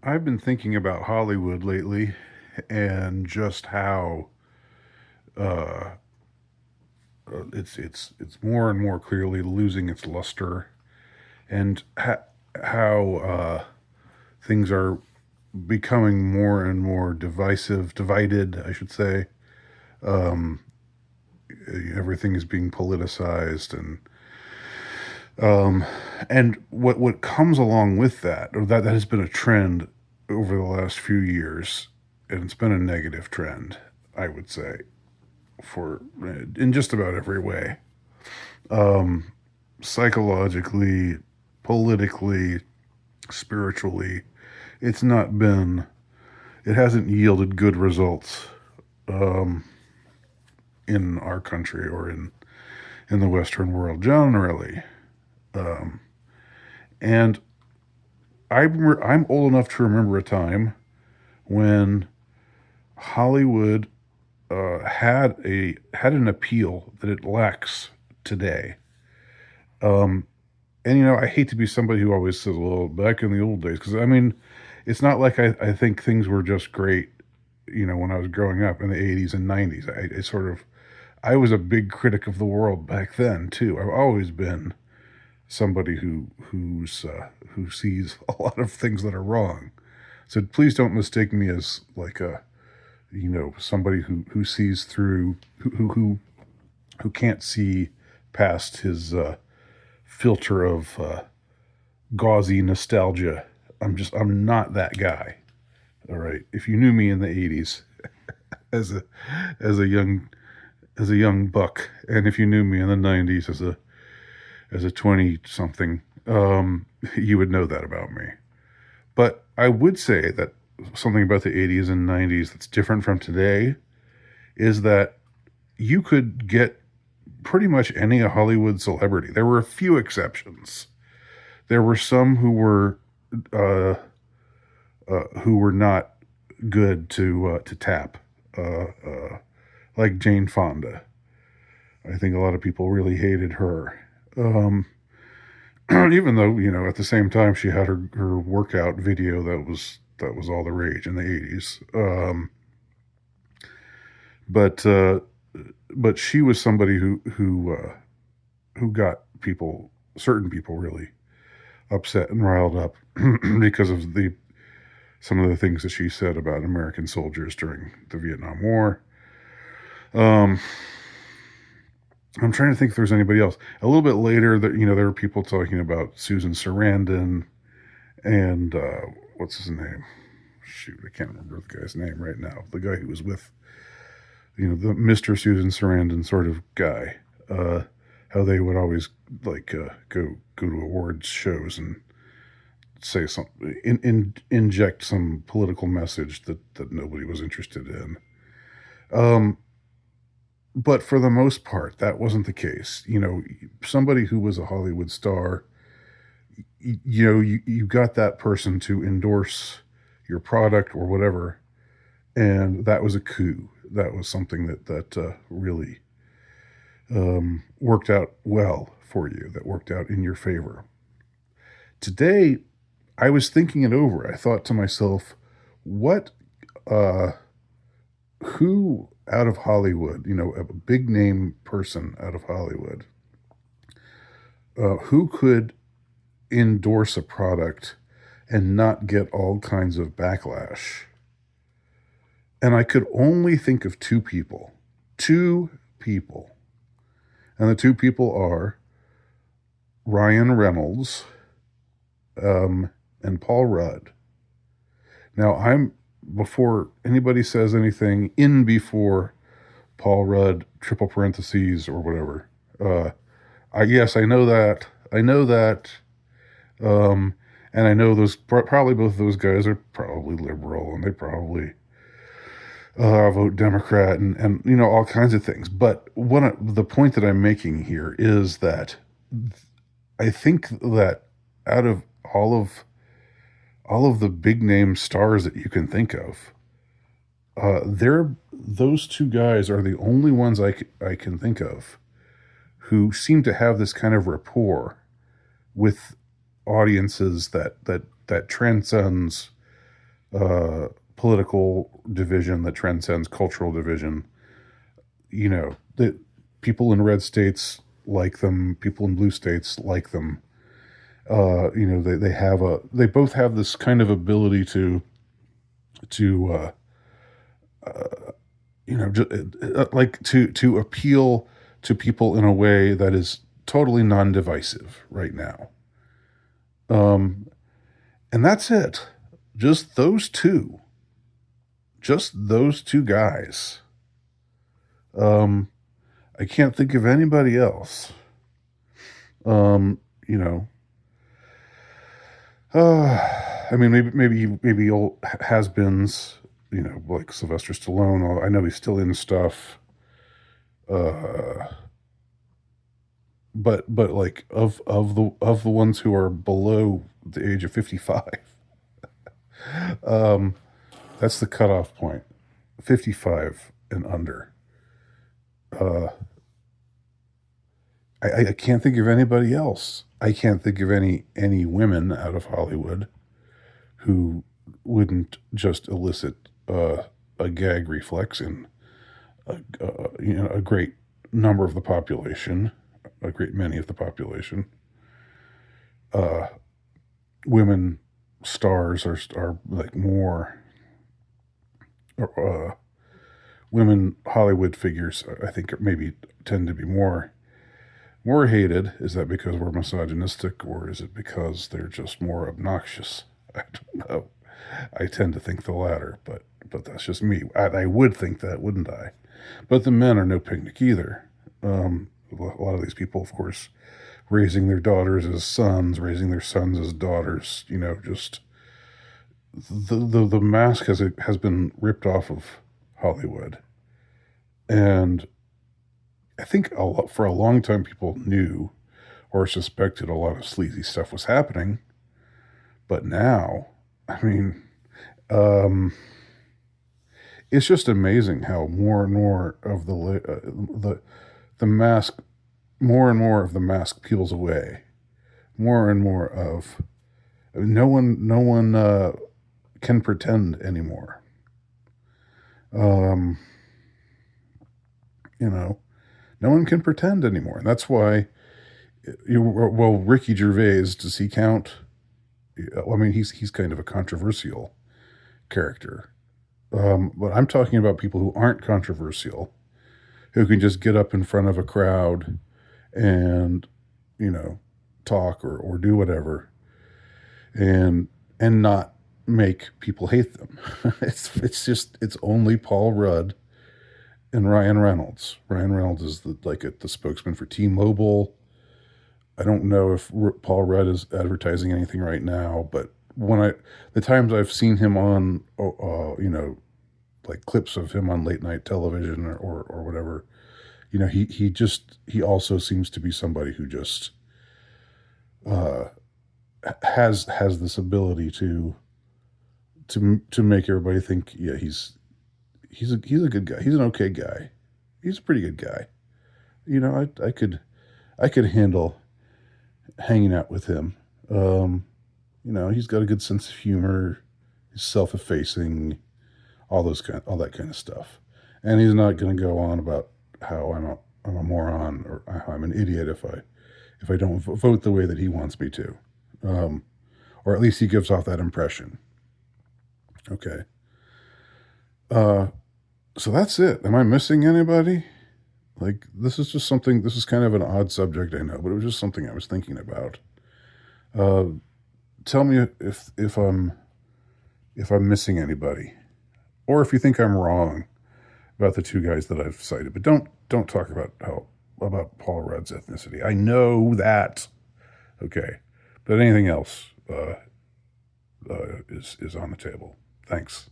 I've been thinking about Hollywood lately and just how uh, it's more and more clearly losing its luster, and how things are becoming more and more divided, I should say. Um, Everything is being politicized, um, and what comes along with that, or that has been a trend over the last few years, and it's been a negative trend, I would say, for in just about every way. Um, Psychologically, politically, spiritually, it's not been, it hasn't yielded good results um, in our country or in the Western world generally. Um, and I'm old enough to remember a time when Hollywood had an appeal that it lacks today. Um, and I hate to be somebody who always says, "Well, back in the old days," because I mean, it's not like I think things were just great. When I was growing up in the '80s and '90s, I was a big critic of the world back then too. I've always been somebody who sees a lot of things that are wrong. So please don't mistake me as like a somebody who sees through who can't see past his filter of gauzy nostalgia. I'm not that guy. All right. If you knew me in the '80s as a as a young as a young buck, and if you knew me in the '90s as a 20 something, you would know that about me. But I would say that something about the '80s and '90s that's different from today is that you could get pretty much any Hollywood celebrity. There were a few exceptions. There were some uh, who were not good to tap, like Jane Fonda. I think a lot of people really hated her. Um, Even though at the same time she had her workout video that was all the rage in the '80s. But but she was somebody who got certain people really upset and riled up because of the some of the things that she said about American soldiers during the Vietnam War. Um, I'm trying to think if there's anybody else. A little bit later, that there were people talking about Susan Sarandon and what's his name? Shoot, I can't remember the guy's name right now. The guy who was with the Mr. Susan Sarandon sort of guy. How they would always like go to awards shows and say something, inject some political message that nobody was interested in. Um, but for the most part, that wasn't the case. Somebody who was a Hollywood star, you got that person to endorse your product or whatever, and that was a coup. That was something that really worked out well for you. That worked out in your favor. Today, I was thinking it over. I thought to myself, what, uh, who out of Hollywood, a big name person out of Hollywood, who could endorse a product and not get all kinds of backlash? And I could only think of two people. Two people. And the two people are Ryan Reynolds and Paul Rudd. Now, before anybody says anything, before Paul Rudd, triple parentheses or whatever. Yes, I know that. I know that. Um, and I know probably both of those guys are probably liberal, and they probably vote Democrat, and all kinds of things. But the point that I'm making here is that I think that out of all of all of the big name stars that you can think of, those two guys are the only ones I can think of who seem to have this kind of rapport with audiences that transcends uh, political division that transcends cultural division. The people in red states like them, people in blue states like them. They both have this kind of ability to like to appeal to people in a way that is totally non-divisive right now. Um, and that's it. Just those two. Just those two guys. Um, I can't think of anybody else. Um, you know, I mean, maybe old has-beens, like Sylvester Stallone. I know he's still in stuff. Uh, but like of the ones who are below the age of 55, um, that's the cutoff point. 55 and under. Uh, I can't think of anybody else. I can't think of any women out of Hollywood who wouldn't just elicit a gag reflex in a great number of the population, a great many of the population. Uh, Women stars are like more. Uh, Women Hollywood figures, I think, maybe tend to be more hated. Is that because we're misogynistic, or is it because they're just more obnoxious? I don't know. I tend to think the latter, but that's just me. I would think that, wouldn't I? But the men are no picnic either. A lot of these people, of course, raising their daughters as sons, raising their sons as daughters. Just the mask has been ripped off of Hollywood, and I think for a long time people knew or suspected a lot of sleazy stuff was happening, but now, I mean, um, it's just amazing how more and more of the mask, more and more of the mask peels away. More and more of no one can pretend anymore. Um, you know, no one can pretend anymore, and that's why. Ricky Gervais, does he count? I mean, he's kind of a controversial character. But I'm talking about people who aren't controversial, who can just get up in front of a crowd and, you know, talk or do whatever, and not make people hate them. It's only Paul Rudd and Ryan Reynolds. Ryan Reynolds is the spokesman for T-Mobile. I don't know if Paul Rudd is advertising anything right now, but the times I've seen him on, like clips of him on late night television or whatever, he also seems to be somebody who just uh, has this ability to make everybody think, yeah, he's a good guy. He's an okay guy. He's a pretty good guy. I could handle hanging out with him. He's got a good sense of humor. He's self-effacing, all that kind of stuff, and he's not going to go on about how I'm a moron or how I'm an idiot if I don't vote the way that he wants me to, um, or at least he gives off that impression. Okay, uh, so that's it. Am I missing anybody? Like, this is just something. This is kind of an odd subject, I know, but it was just something I was thinking about. Uh, Tell me if I'm missing anybody, or if you think I'm wrong about the two guys that I've cited. But don't talk about Paul Rudd's ethnicity. I know that. Okay, but anything else is on the table. Thanks.